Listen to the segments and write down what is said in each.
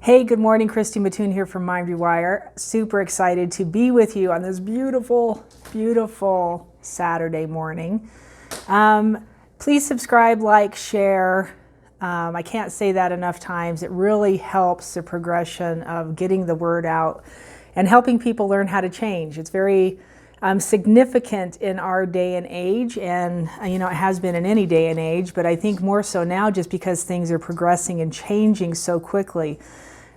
Hey, good morning. Christy Mattoon here from Rewire. Super excited to be with you on this beautiful, beautiful Saturday morning. Please subscribe, like, share. I can't say that enough times. It really helps the progression of getting the word out and helping people learn how to change. It's very significant in our day and age, and it has been in any day and age, but I think more so now just because things are progressing and changing so quickly.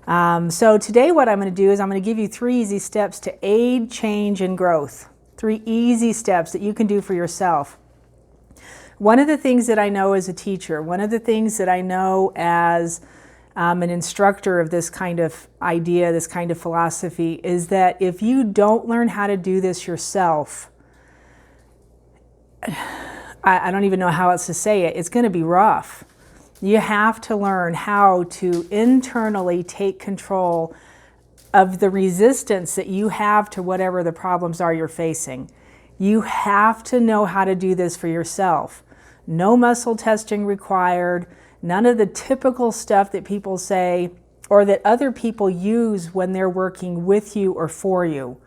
So today what I'm going to do is I'm going to give you 3 easy steps to aid change and growth. 3 easy steps that you can do for yourself. One of the things that I know as a teacher, one of the things that I know as an instructor of this kind of idea, this kind of philosophy, is that if you don't learn how to do this yourself, I don't even know how else to say it, it's going to be rough. You have to learn how to internally take control of the resistance that you have to whatever the problems are you're facing. You have to know how to do this for yourself. No muscle testing required, none of the typical stuff that people say or that other people use when they're working with you or for you.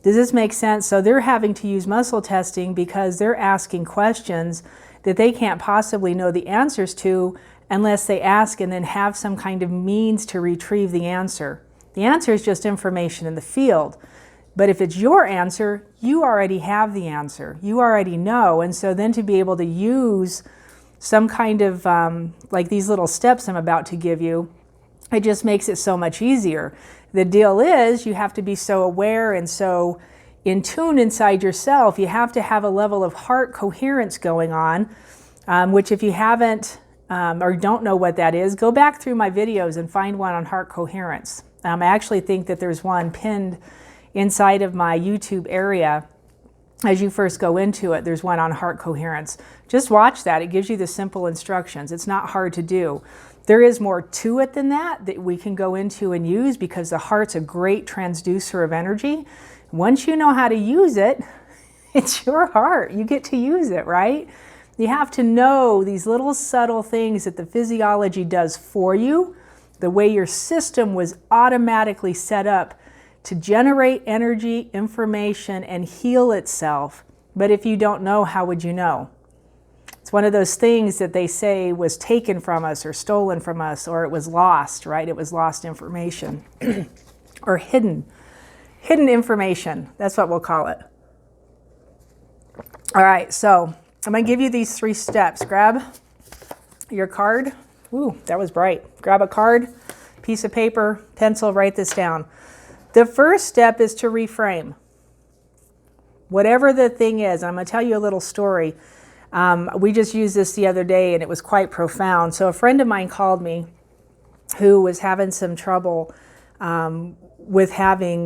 Does this make sense? So they're having to use muscle testing because they're asking questions that they can't possibly know the answers to unless they ask and then have some kind of means to retrieve the answer. The answer is just information in the field. But if it's your answer, you already have the answer. You already know. And so then to be able to use some kind of, like these little steps I'm about to give you, it just makes it so much easier. The deal is you have to be so aware and so in tune inside yourself. You have to have a level of heart coherence going on, which if you haven't or don't know what that is, go back through my videos and find one on heart coherence. I actually think that there's one pinned inside of my YouTube area. As you first go into it, there's one on heart coherence. Just watch that. It gives you the simple instructions. It's not hard to do. There is more to it than that we can go into and use because the heart's a great transducer of energy. Once you know how to use it, it's your heart. You get to use it, right? You have to know these little subtle things that the physiology does for you, the way your system was automatically set up to generate energy, information, and heal itself. But if you don't know, how would you know? It's one of those things that they say was taken from us or stolen from us, or it was lost, right? It was lost information or hidden information. That's what we'll call it. All right, so I'm going to give you these 3 steps. Grab your card. Ooh, that was bright. Grab a card, piece of paper, pencil, write this down. The first step is to reframe. Whatever the thing is, I'm going to tell you a little story. We just used this the other day and it was quite profound. So a friend of mine called me who was having some trouble with having,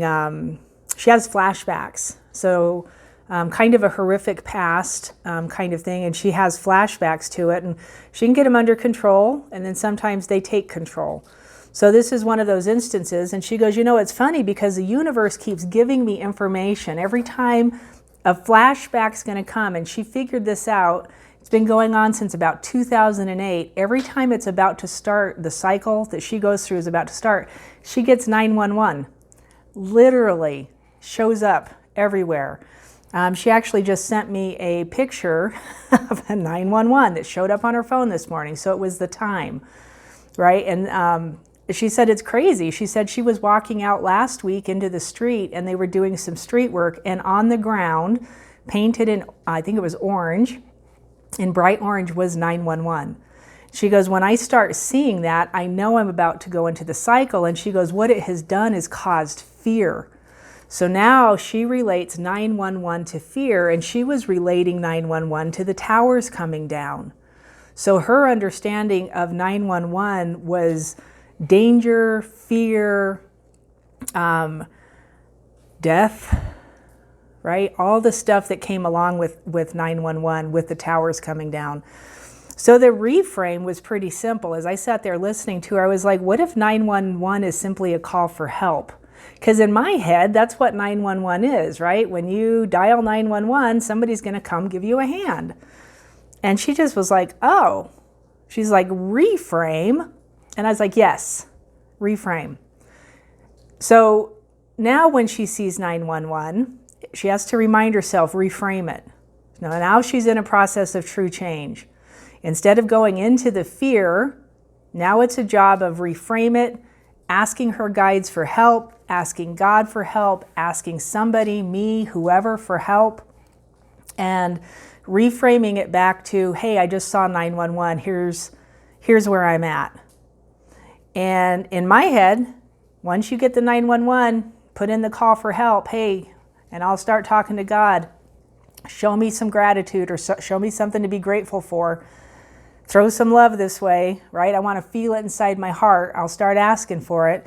she has flashbacks. So kind of a horrific past kind of thing, and she has flashbacks to it, and she can get them under control, and then sometimes they take control. So this is one of those instances, and she goes, it's funny because the universe keeps giving me information. Every time a flashback's going to come, and she figured this out. It's been going on since about 2008. Every time it's about to start, the cycle that she goes through is about to start, she gets 911. Literally shows up everywhere. She actually just sent me a picture of a 911 that showed up on her phone this morning. So it was the time, right? And she said it's crazy. She said she was walking out last week into the street and they were doing some street work, and on the ground, painted in, I think it was orange, in bright orange, was 911. She goes, when I start seeing that, I know I'm about to go into the cycle. And she goes, what it has done is caused fear. So now she relates 911 to fear, and she was relating 911 to the towers coming down. So her understanding of 911 was danger, fear, death, right? All the stuff that came along with 911, with the towers coming down. So the reframe was pretty simple. As I sat there listening to her, I was like, what if 911 is simply a call for help? Because in my head, that's what 911 is, right? When you dial 911, somebody's going to come give you a hand. And she just was like, oh. She's like, reframe? And I was like, yes. reframe. So now when she sees 911, she has to remind herself, reframe it. Now she's in a process of true change. Instead of going into the fear, now it's a job of reframe it, asking her guides for help, asking God for help, asking somebody, me, whoever, for help, and reframing it back to, hey, I just saw 911, here's where I'm at. And in my head, once you get the 911, put in the call for help, hey, and I'll start talking to God. Show me some gratitude or show me something to be grateful for. Throw some love this way, right? I want to feel it inside my heart. I'll start asking for it.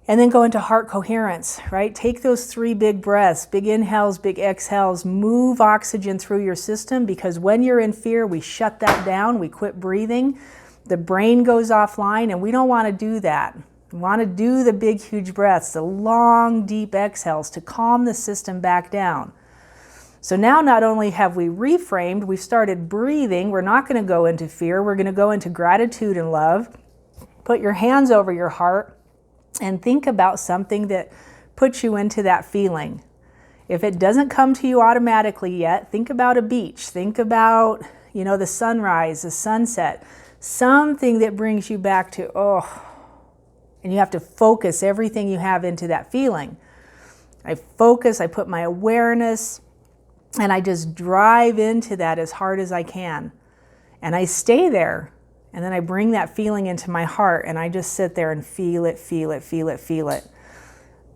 And then go into heart coherence, right? Take those 3 big breaths, big inhales, big exhales, move oxygen through your system, because when you're in fear, we shut that down, we quit breathing, the brain goes offline, and we don't want to do that. We want to do the big, huge breaths, the long, deep exhales to calm the system back down. So now not only have we reframed, we've started breathing. We're not going to go into fear. We're going to go into gratitude and love. Put your hands over your heart and think about something that puts you into that feeling. If it doesn't come to you automatically yet, think about a beach. Think about, the sunrise, the sunset, something that brings you back to, and you have to focus everything you have into that feeling. I focus, I put my awareness, and I just drive into that as hard as I can. And I stay there. And then I bring that feeling into my heart, and I just sit there and feel it, feel it, feel it, feel it.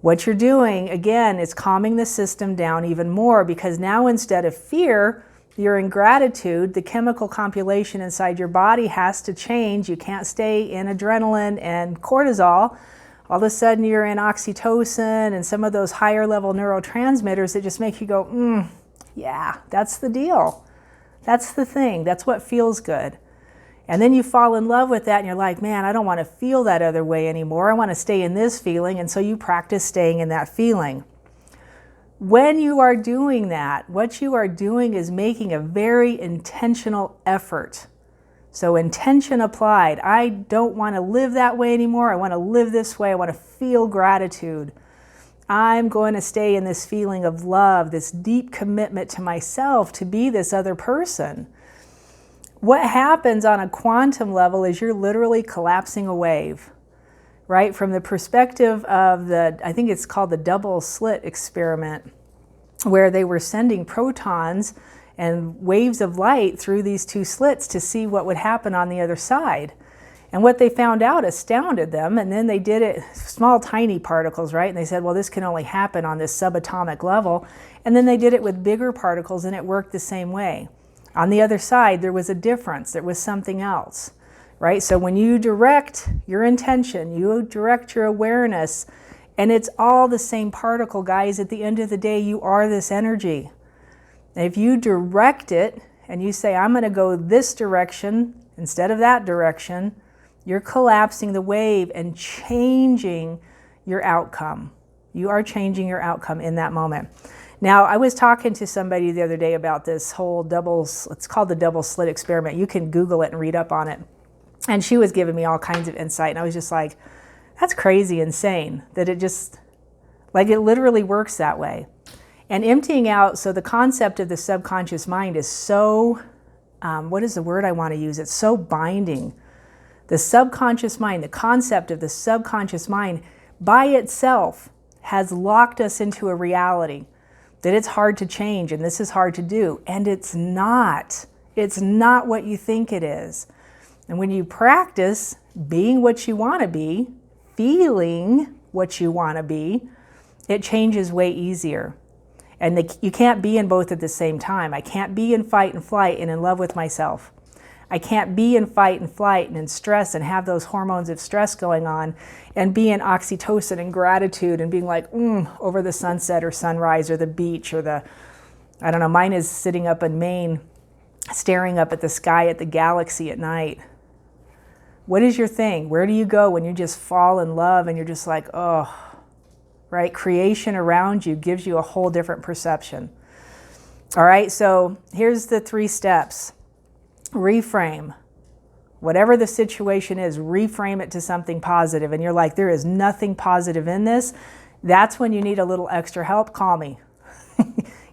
What you're doing, again, is calming the system down even more, because now instead of fear, you're in gratitude. The chemical compilation inside your body has to change. You can't stay in adrenaline and cortisol. All of a sudden you're in oxytocin and some of those higher level neurotransmitters that just make you go, yeah, that's the deal. That's the thing. That's what feels good. And then you fall in love with that and you're like, man, I don't want to feel that other way anymore. I want to stay in this feeling. And so you practice staying in that feeling. When you are doing that, what you are doing is making a very intentional effort. So intention applied. I don't want to live that way anymore. I want to live this way. I want to feel gratitude. I'm going to stay in this feeling of love, this deep commitment to myself to be this other person. What happens on a quantum level is you're literally collapsing a wave, right? From the perspective of I think it's called the double slit experiment, where they were sending protons and waves of light through these 2 slits to see what would happen on the other side. And what they found out astounded them, and then they did it, small tiny particles, right? And they said, well, this can only happen on this subatomic level. And then they did it with bigger particles, and it worked the same way. On the other side, there was a difference. There was something else, right? So when you direct your intention, you direct your awareness, and it's all the same particle, guys. At the end of the day, you are this energy. And if you direct it and you say, I'm going to go this direction instead of that direction, you're collapsing the wave and changing your outcome. You are changing your outcome in that moment. Now, I was talking to somebody the other day about this whole it's called the double slit experiment. You can Google it and read up on it. And she was giving me all kinds of insight. And I was just like, that's crazy, insane, that it just, it literally works that way. And emptying out, so the concept of the subconscious mind is so, what is the word I want to use? It's so binding. The subconscious mind, the concept of the subconscious mind by itself has locked us into a reality that it's hard to change and this is hard to do. And it's not. It's not what you think it is. And when you practice being what you want to be, feeling what you want to be, it changes way easier. And you can't be in both at the same time. I can't be in fight and flight and in love with myself. I can't be in fight and flight and in stress and have those hormones of stress going on and be in oxytocin and gratitude and being like, over the sunset or sunrise or the beach or I don't know, mine is sitting up in Maine, staring up at the sky at the galaxy at night. What is your thing? Where do you go when you just fall in love and you're just like, right? Creation around you gives you a whole different perception. All right, so here's the 3 steps. Reframe. Whatever the situation is, reframe it to something positive. And you're like, there is nothing positive in this. That's when you need a little extra help. Call me.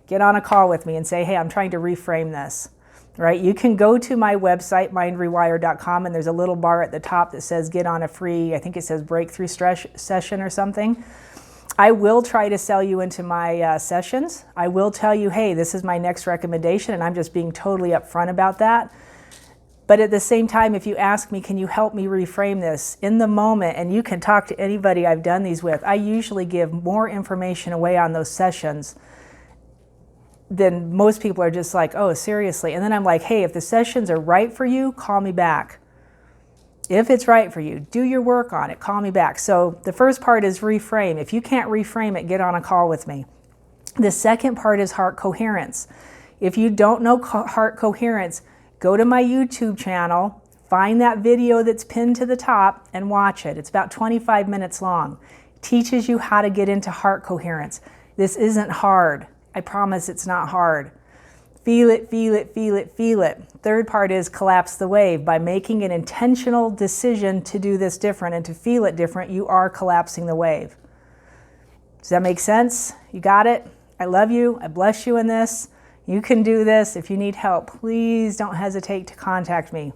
Get on a call with me and say, hey, I'm trying to reframe this. Right? You can go to my website, mindrewire.com, and there's a little bar at the top that says get on a free, I think it says breakthrough stress session or something. I will try to sell you into my sessions. I will tell you, hey, this is my next recommendation, and I'm just being totally upfront about that. But at the same time, if you ask me, can you help me reframe this in the moment, and you can talk to anybody I've done these with, I usually give more information away on those sessions than most people are just like, oh, seriously. And then I'm like, hey, if the sessions are right for you, call me back. If it's right for you, do your work on it, call me back. So the first part is reframe. If you can't reframe it, get on a call with me. The second part is heart coherence. If you don't know heart coherence, go to my YouTube channel, find that video that's pinned to the top and watch it. It's about 25 minutes long. It teaches you how to get into heart coherence. This isn't hard. I promise it's not hard. Feel it, feel it, feel it, feel it. Third part is collapse the wave. By making an intentional decision to do this different and to feel it different, you are collapsing the wave. Does that make sense? You got it? I love you. I bless you in this. You can do this. If you need help, please don't hesitate to contact me.